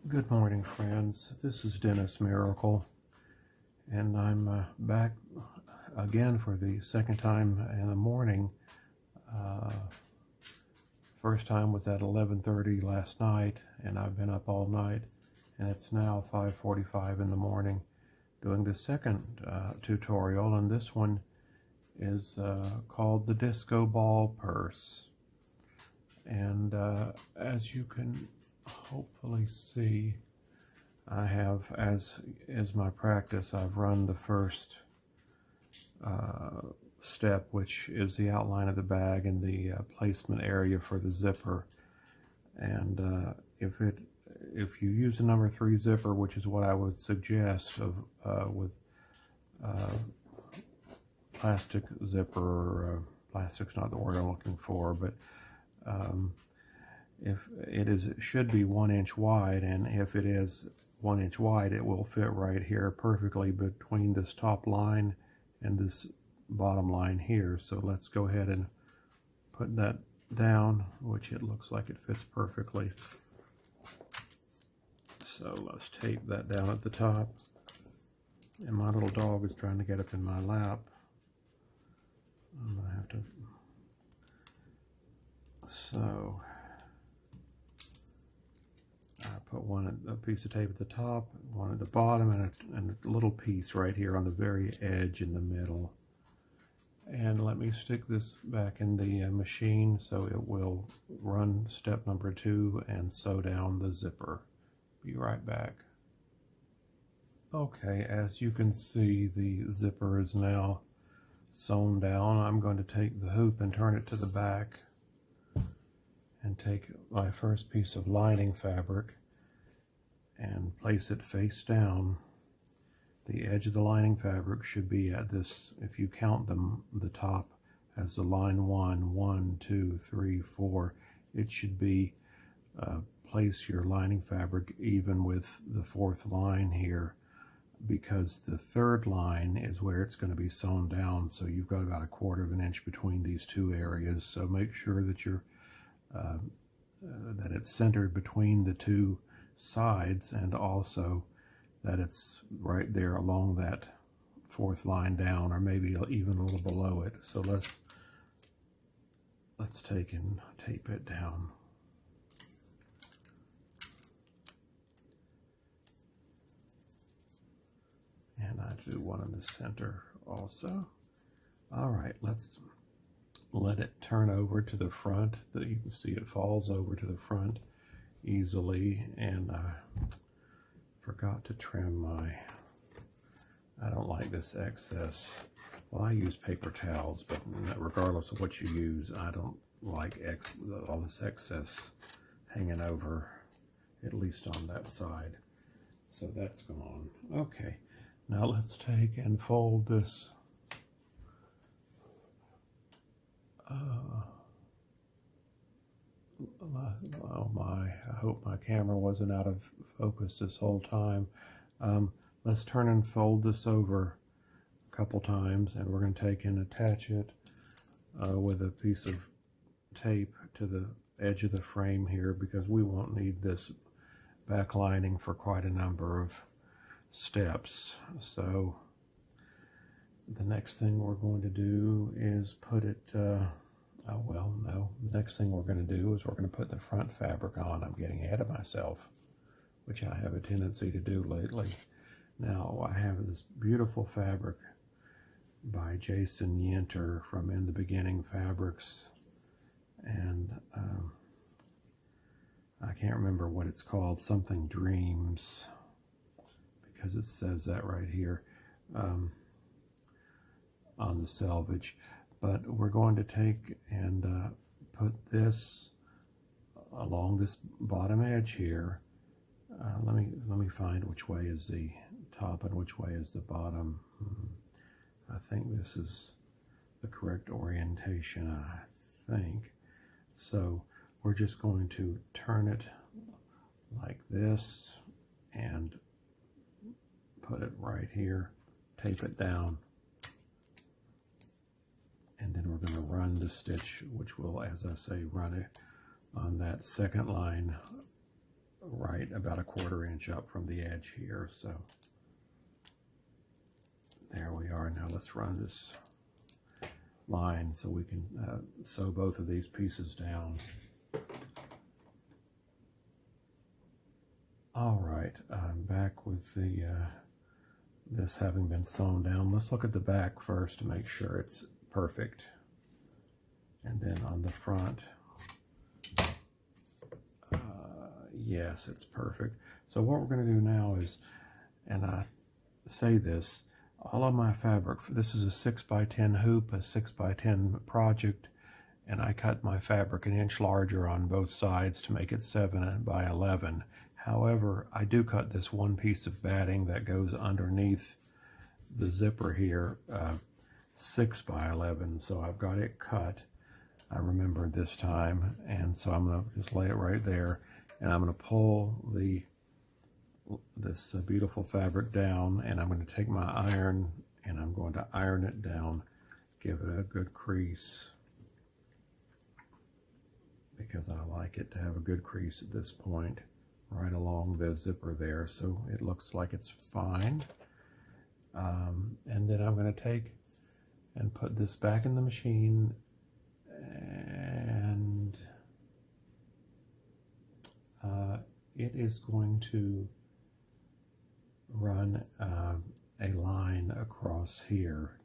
Good morning, friends. This is Dennis Miracle, and I'm back again for the second time in the morning. Uh, First time was at 11:30 last night, and I've been up all night, and it's now 5:45 in the morning doing the second tutorial, and this one is called the Disco Ball Purse. And as you can hopefully see, I have, as is my practice, I've run the first step, which is the outline of the bag and the placement area for the zipper. And if you use a number 3 zipper, which is what I would suggest with plastic zipper, plastic's not the word I'm looking for, but if it should be 1 inch wide, and if it is 1 inch wide, it will fit right here perfectly between this top line and this bottom line here. So let's go ahead and put that down, which it looks like it fits perfectly. So let's tape that down at the top. And my little dog is trying to get up in my lap. I'm gonna have to. So I put a piece of tape at the top, one at the bottom, and a little piece right here on the very edge in the middle. And let me stick this back in the machine so it will run step number 2 and sew down the zipper. Be right back. Okay, as you can see, the zipper is now sewn down. I'm going to take the hoop and turn it to the back and take my first piece of lining fabric and place it face down. The edge of the lining fabric should be at this, if you count them, the top as the line 1, 2, 3, 4. It should be, place your lining fabric even with the 4th line here, because the 3rd line is where it's going to be sewn down. So you've got about 1/4 of an inch between these two areas. So make sure that you're that it's centered between the two sides, and also that it's right there along that 4th line down, or maybe even a little below it. So let's take and tape it down. And I do one in the center also. All right, let's let it turn over to the front. You can see it falls over to the front easily, and I forgot to trim I don't like this excess. Well, I use paper towels, but regardless of what you use, I don't like all this excess hanging over, at least on that side. So that's gone. Okay, now let's take and fold this oh my, I hope my camera wasn't out of focus this whole time. Let's turn and fold this over a couple times, and we're going to take and attach it with a piece of tape to the edge of the frame here, because we won't need this back lining for quite a number of steps. So the next thing we're going to do is put it oh, well, no. The next thing we're going to do is we're going to put the front fabric on. I'm getting ahead of myself, which I have a tendency to do lately. Now, I have this beautiful fabric by Jason Yenter from In the Beginning Fabrics, and I can't remember what it's called, something Dreams, because it says that right here on the selvage. But we're going to take and put this along this bottom edge here. Let me find which way is the top and which way is the bottom. I think this is the correct orientation, I think. So we're just going to turn it like this and put it right here, tape it down, and then we're going to run the stitch, which will, as I say, run it on that second line right about a 1/4 inch up from the edge here. So there we are. Now let's run this line so we can sew both of these pieces down. All right, I'm back with the this having been sewn down. Let's look at the back first to make sure it's perfect. And then on the front, yes, it's perfect. So what we're going to do now is, and I say this, all of my fabric, this is a 6x10 hoop, a 6x10 project, and I cut my fabric 1 inch larger on both sides to make it 7x11. However, I do cut this one piece of batting that goes underneath the zipper here, 6x11, so I've got it cut. I remembered this time, and so I'm going to just lay it right there, and I'm going to pull this beautiful fabric down, and I'm going to take my iron and I'm going to iron it down, give it a good crease, because I like it to have a good crease at this point right along the zipper there, so it looks like it's fine. And then I'm going to take and put this back in the machine, and it is going to run a line across here,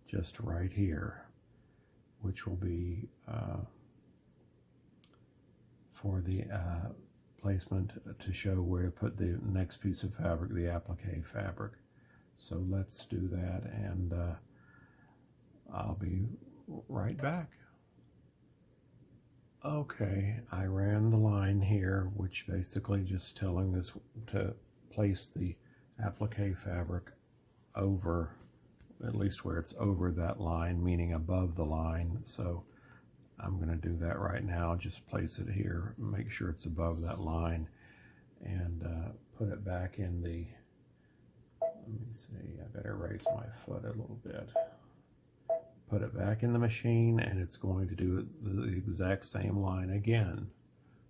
just right here, which will be for the placement to show where to put the next piece of fabric, the applique fabric. So let's do that, and I'll be right back. Okay, I ran the line here, which basically just telling this to place the applique fabric over, at least where it's over that line, meaning above the line. So I'm going to do that right now. Just place it here, make sure it's above that line, and put it back in the, let me see, I better raise my foot a little bit. Put it back in the machine, and it's going to do the exact same line again.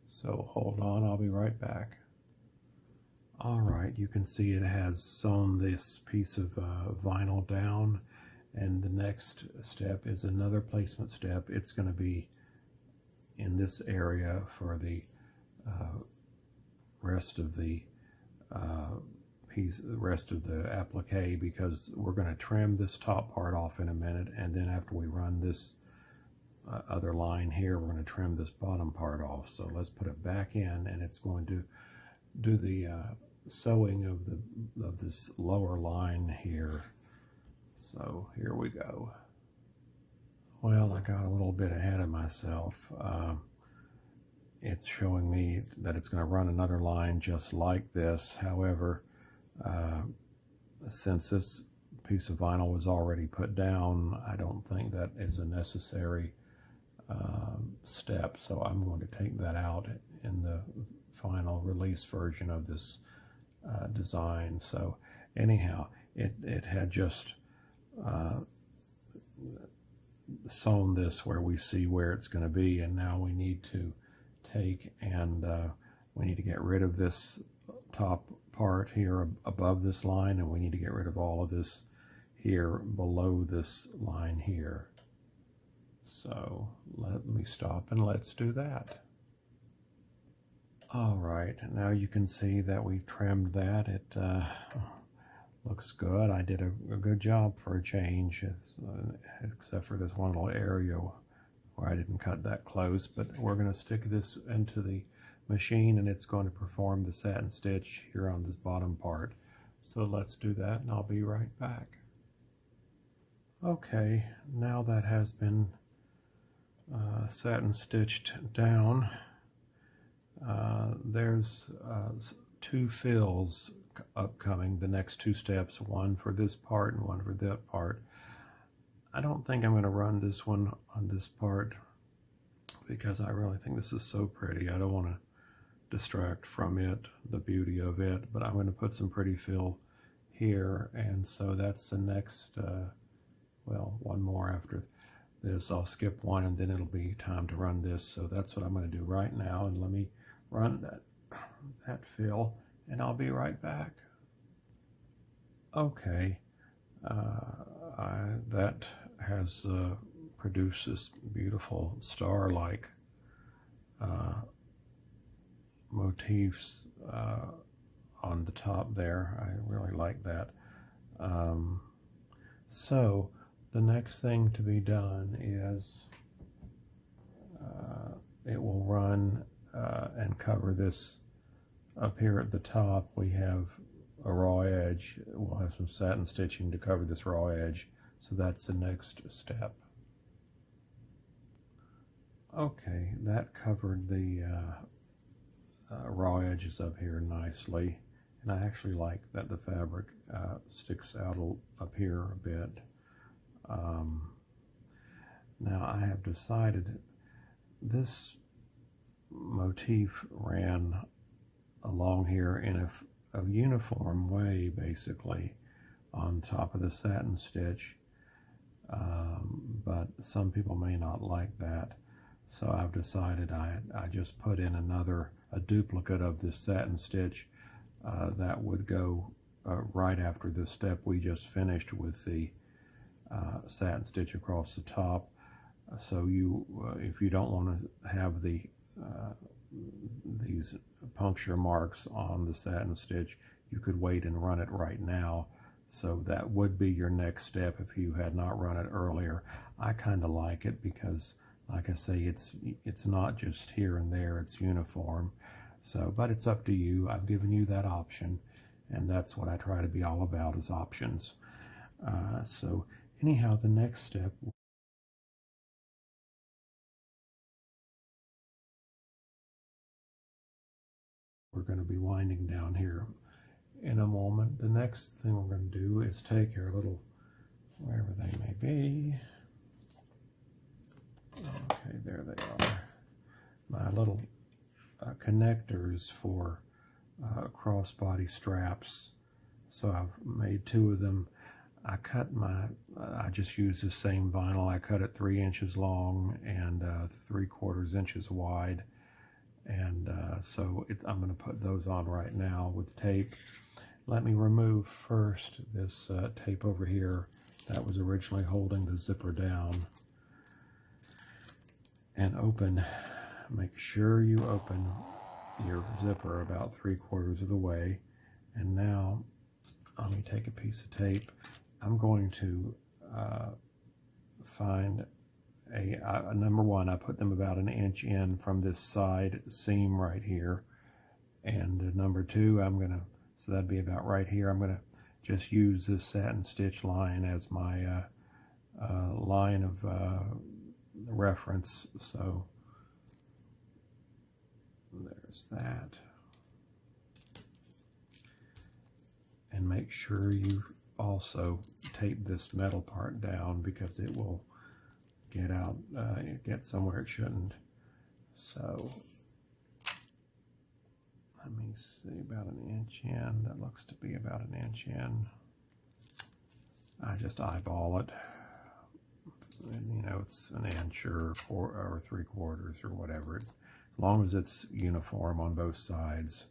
So hold on, I'll be right back. All right, you can see it has sewn this piece of vinyl down, and the next step is another placement step. It's going to be in this area for the rest of the the rest of the applique, because we're going to trim this top part off in a minute, and then after we run this other line here, we're going to trim this bottom part off. So let's put it back in, and it's going to do the sewing of this lower line here. So here we go. Well, I got a little bit ahead of myself. It's showing me that it's going to run another line just like this. However, since this piece of vinyl was already put down, I don't think that is a necessary step. So I'm going to take that out in the final release version of this design. So anyhow, it had just sewn this where we see where it's going to be, and now we need to take and we need to get rid of this top part here above this line, and we need to get rid of all of this here below this line here. So let me stop and let's do that. All right, now you can see that we've trimmed that. It looks good. I did a good job for a change, except for this one little area where I didn't cut that close. But we're going to stick this into the machine, and it's going to perform the satin stitch here on this bottom part. So let's do that, and I'll be right back. Okay, now that has been satin stitched down, there's 2 fills upcoming, the next 2 steps, one for this part and one for that part. I don't think I'm going to run this one on this part because I really think this is so pretty. I don't want to distract from it, the beauty of it, but I'm going to put some pretty fill here, and so that's the next, well, one more after this. I'll skip one, and then it'll be time to run this. So that's what I'm going to do right now, and let me run that that fill, and I'll be right back. Okay, that has produced this beautiful star-like motifs on the top there. I really like that. So the next thing to be done is it will run and cover this up here at the top. We have a raw edge. We'll have some satin stitching to cover this raw edge. So that's the next step. Okay, that covered the raw edges up here nicely. And I actually like that the fabric sticks out up here a bit. Now I have decided this motif ran along here in a uniform way, basically, on top of the satin stitch. But some people may not like that. So I've decided I just put in a duplicate of this satin stitch that would go right after the step we just finished with the satin stitch across the top. So if you don't want to have these puncture marks on the satin stitch, you could wait and run it right now. So that would be your next step if you had not run it earlier. I kind of like it because, like I say, it's not just here and there, it's uniform. So, but it's up to you. I've given you that option, and that's what I try to be all about, is options. So anyhow, the next step, we're going to be winding down here in a moment. The next thing we're going to do is take our little, wherever they may be. Okay, there they are. My little connectors for crossbody straps. So I've made 2 of them. I just use the same vinyl. I cut it 3 inches long and 3/4 inches wide. And so I'm going to put those on right now with tape. Let me remove first this tape over here that was originally holding the zipper down. And make sure you open your zipper about 3/4 of the way. And now, let me take a piece of tape. I'm going to find number one, I put them about 1 inch in from this side seam right here. And number 2, so that'd be about right here. I'm going to just use this satin stitch line as my line of reference. So there's that. And make sure you also tape this metal part down because it will get somewhere it shouldn't. So let me see, about 1 inch in. That looks to be about 1 inch in. I just eyeball it. And, it's 1 inch or 3/4 or whatever. As long as it's uniform on both sides,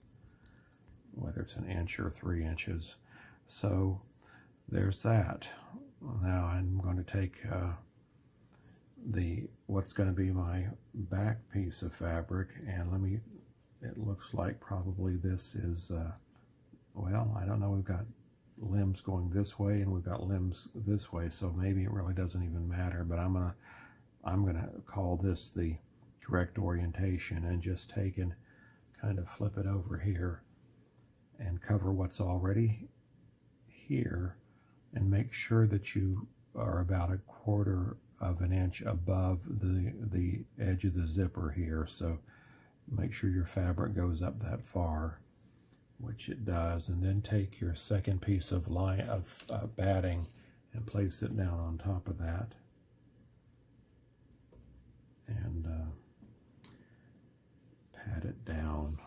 whether it's 1 inch or 3 inches. So there's that. Now I'm going to take what's going to be my back piece of fabric, and it looks like probably this is, well, I don't know, we've got limbs going this way and we've got limbs this way, so maybe it really doesn't even matter, but I'm gonna call this the correct orientation and just take and kind of flip it over here and cover what's already here, and make sure that you are about 1/4 of an inch above the edge of the zipper here. So make sure your fabric goes up that far, which it does, and then take your second piece of batting and place it down on top of that, and pat it down,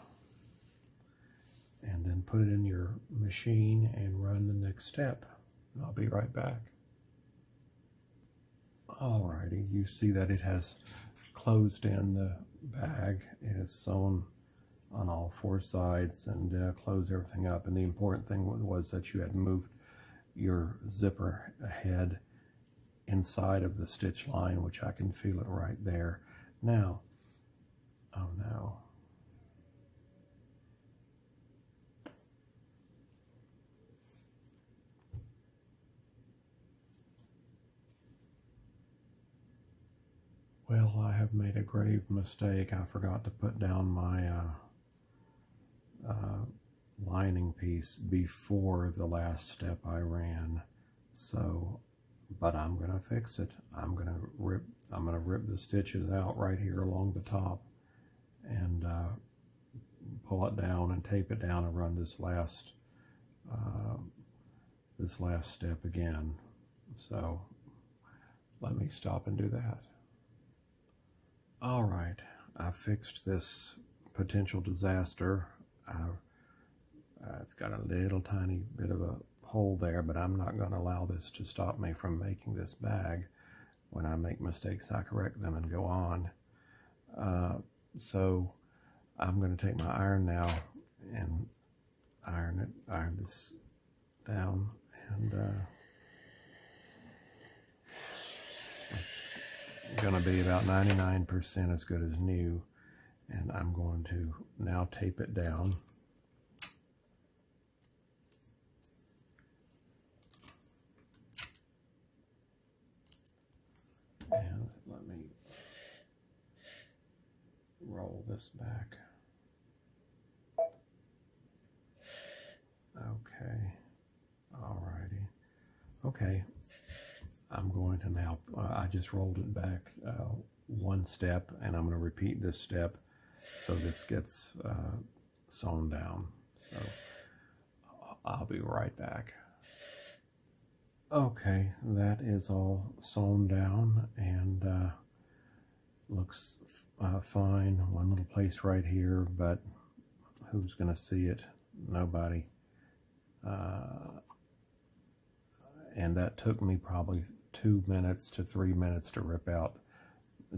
and then put it in your machine and run the next step. I'll be right back. Alrighty, you see that it has closed in the bag. It is sewn on all four sides and close everything up. And the important thing was that you had moved your zipper head inside of the stitch line, which I can feel it right there. Now, oh no. Well, I have made a grave mistake. I forgot to put down my lining piece before the last step I ran. So, but I'm gonna fix it. I'm gonna rip the stitches out right here along the top and pull it down and tape it down and run this last step again. So let me stop and do that. All right, I fixed this potential disaster. It's got a little tiny bit of a hole there, but I'm not going to allow this to stop me from making this bag. When I make mistakes, I correct them and go on. So I'm going to take my iron now and iron this down, and it's going to be about 99% as good as new. And I'm going to now tape it down. And let me roll this back. Okay. Alrighty. Okay. I'm going to now, I just rolled it back one step, and I'm going to repeat this step so this gets sewn down. So I'll be right back. Okay, that is all sewn down and looks fine. One little place right here, but who's going to see it? Nobody. And that took me probably 2 minutes to 3 minutes to rip out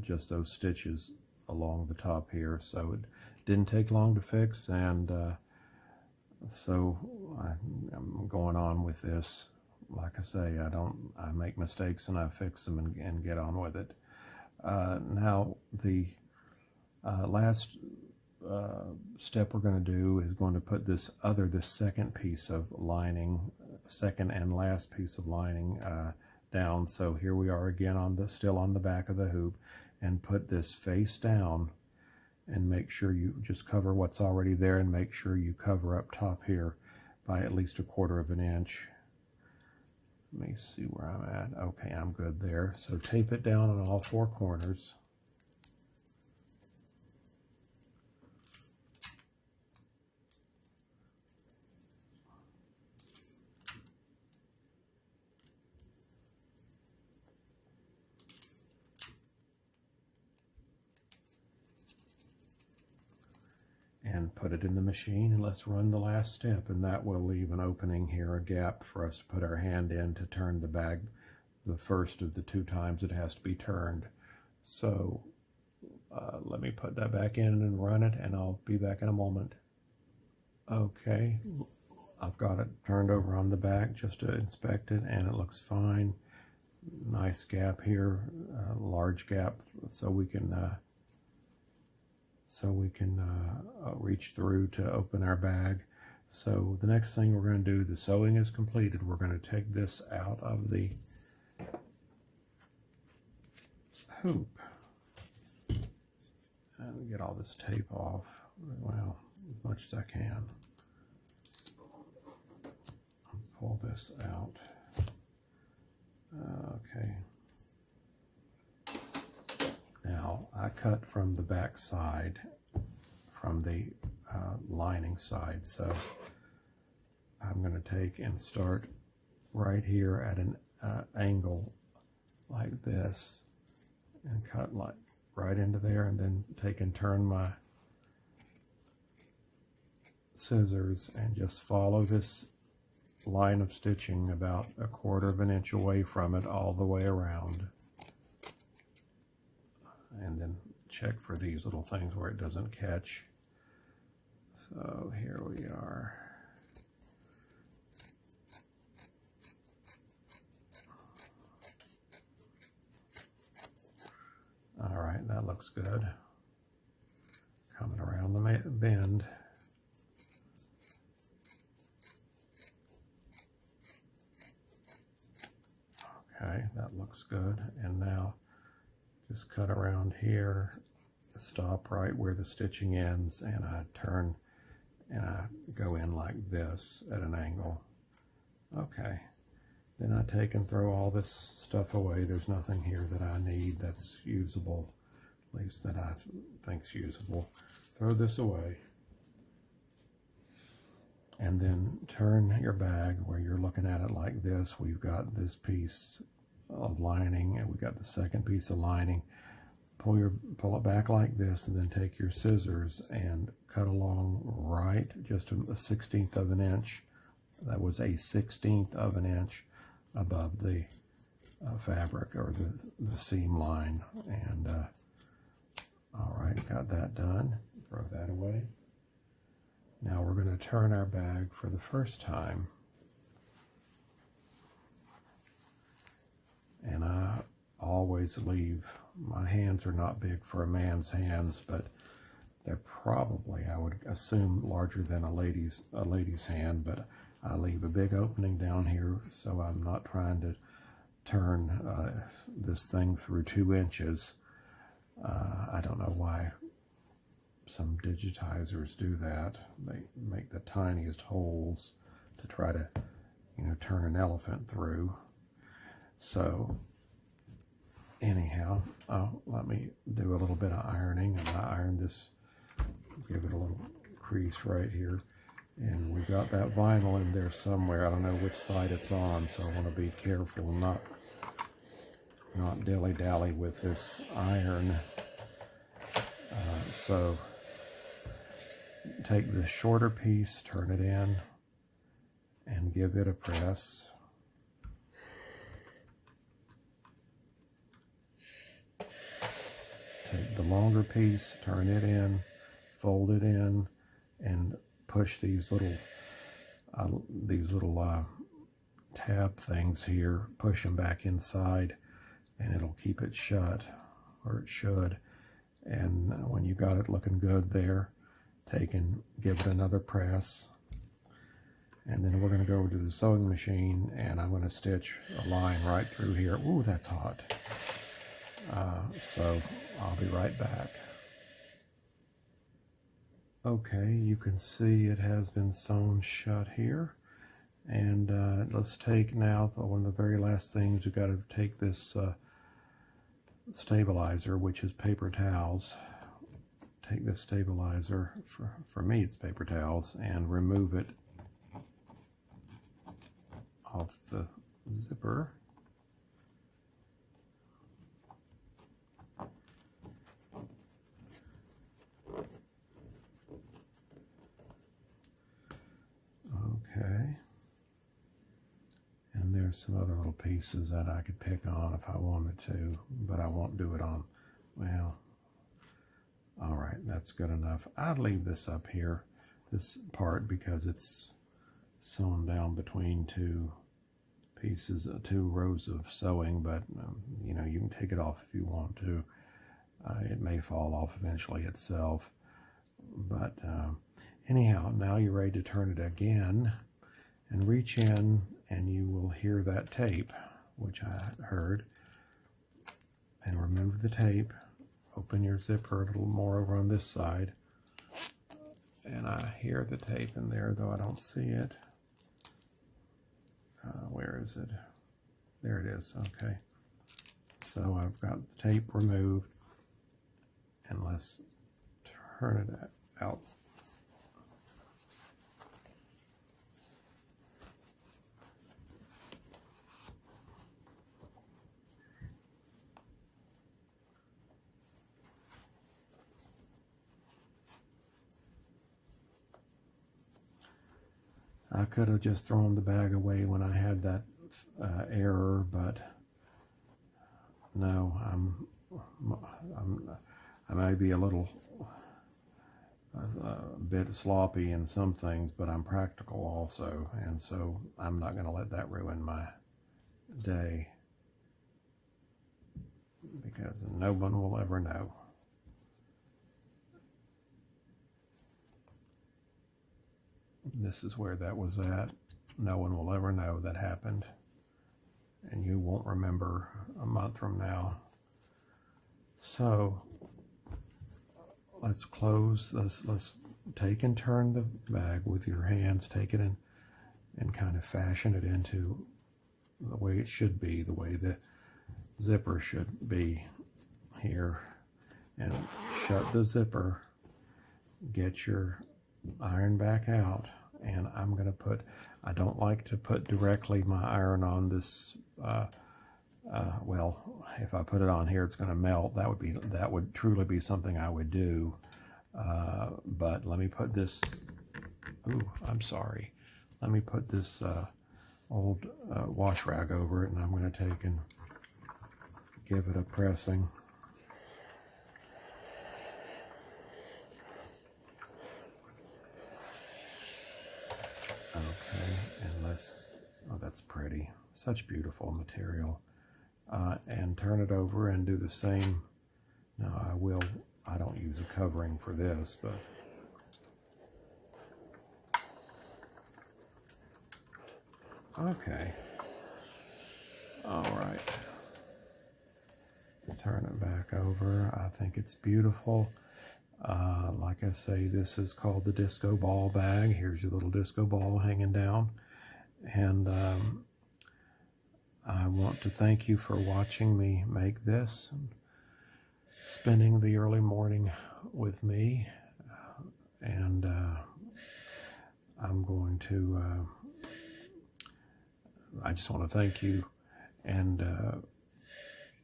just those stitches along the top here. So it didn't take long to fix, and so I'm going on with this. Like I say, I make mistakes and I fix them and get on with it. Now the last step we're going to do is going to put this second piece of lining, second and last piece of lining down. So here we are again still on the back of the hoop, and put this face down and make sure you just cover what's already there, and make sure you cover up top here by at least 1/4 of an inch. Let me see where I'm at. Okay, I'm good there. So tape it down on all four corners. And put it in the machine, and let's run the last step, and that will leave an opening here, a gap for us to put our hand in to turn the bag the first of the 2 times it has to be turned. So let me put that back in and run it, and I'll be back in a moment. Okay, I've got it turned over on the back just to inspect it, and it looks fine. Nice gap here, large gap, so we can reach through to open our bag. So the next thing we're going to do, the sewing is completed. We're going to take this out of the hoop and get all this tape off, well, as much as I can. Pull this out. Okay. Now, I cut from the back side, from the lining side, so I'm going to take and start right here at an angle like this, and cut like right into there, and then take and turn my scissors and just follow this line of stitching about 1/4 of an inch away from it all the way around. And then check for these little things where it doesn't catch. So here we are. All right, that looks good. Coming around the bend. Okay, that looks good. And now just cut around here, stop right where the stitching ends, and I turn and I go in like this at an angle. Okay, then I take and throw all this stuff away. There's nothing here that I need that's usable, at least that I think's usable. Throw this away. And then turn your bag where you're looking at it like this. We've got this piece of lining and we've got the second piece of lining. Pull it back like this, and then take your scissors and cut along right just a 1/16 of an inch. That was a 1/16 of an inch above the fabric or the seam line. And all right, got that done. Throw that away. Now we're going to turn our bag for the first time. And I always leave, my hands are not big for a man's hands, but they're probably, I would assume, larger than a lady's hand, but I leave a big opening down here so I'm not trying to turn this thing through 2 inches. I don't know why some digitizers do that. They make the tiniest holes to try to, turn an elephant through. So anyhow, let me do a little bit of ironing, and I iron this, give it a little crease right here. And we've got that vinyl in there somewhere. I don't know which side it's on, so I want to be careful and not dilly-dally with this iron. So take the shorter piece, turn it in, and give it a press. Take the longer piece, turn it in, fold it in, and push these little tab things here, push them back inside, and it'll keep it shut, or it should. And when you got it looking good there, take and give it another press. And then we're going to go over to the sewing machine, and I'm going to stitch a line right through here. Ooh, that's hot. So I'll be right back. Okay, you can see it has been sewn shut here. And let's take now one of the very last things. We've got to take this stabilizer, which is paper towels. Take this stabilizer, for me it's paper towels, and remove it off the zipper. Okay. And there's some other little pieces that I could pick on if I wanted to, but I won't do it on, well, all right, that's good enough. I'd leave this up here, this part, because it's sewn down between 2 pieces, 2 rows of sewing, but you can take it off if you want to. It may fall off eventually itself, but anyhow, now you're ready to turn it again and reach in, and you will hear that tape, which I heard, and remove the tape. Open your zipper a little more over on this side, and I hear the tape in there, though I don't see it. Where is it? There it is. Okay, so I've got the tape removed, and let's turn it out. I could have just thrown the bag away when I had that error, but no, I may be a little a bit sloppy in some things, but I'm practical also, and so I'm not going to let that ruin my day, because no one will ever know. This is where that was at. No one will ever know that happened, and you won't remember a month from now. So let's close this. Let's take and turn the bag with your hands. Take it in and kind of fashion it into the way it should be, the way the zipper should be here. And shut the zipper. Get your iron back out. And I'm going to put, I don't like to put directly my iron on this, well, if I put it on here, it's going to melt. That would truly be something I would do. But let me put this, ooh, I'm sorry. Let me put this old wash rag over it, and I'm going to take and give it a pressing. Okay, and oh, that's pretty. Such beautiful material. And turn it over and do the same. Now I don't use a covering for this, but okay. All right. Turn it back over. I think it's beautiful. Like I say, this is called the disco ball bag. Here's your little disco ball hanging down. And I want to thank you for watching me make this, and spending the early morning with me. And I'm going to, I just want to thank you. And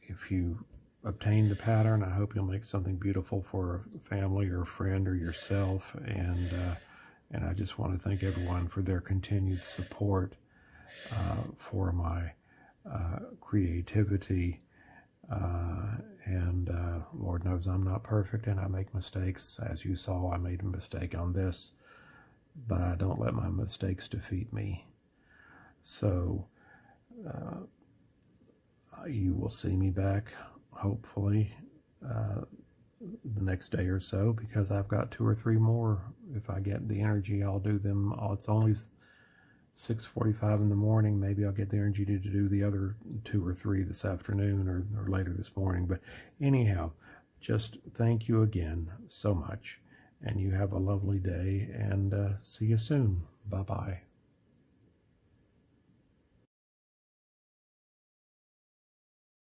if you obtain the pattern, I hope you'll make something beautiful for a family or a friend or yourself. And I just want to thank everyone for their continued support for my creativity. And Lord knows I'm not perfect and I make mistakes. As you saw, I made a mistake on this, but I don't let my mistakes defeat me. So you will see me back, hopefully, the next day or so, because I've got 2 or 3 more. If I get the energy, I'll do them. It's only 6:45 in the morning. Maybe I'll get the energy to do the other 2 or 3 this afternoon or later this morning. But anyhow, just thank you again so much, and you have a lovely day, and see you soon. Bye-bye.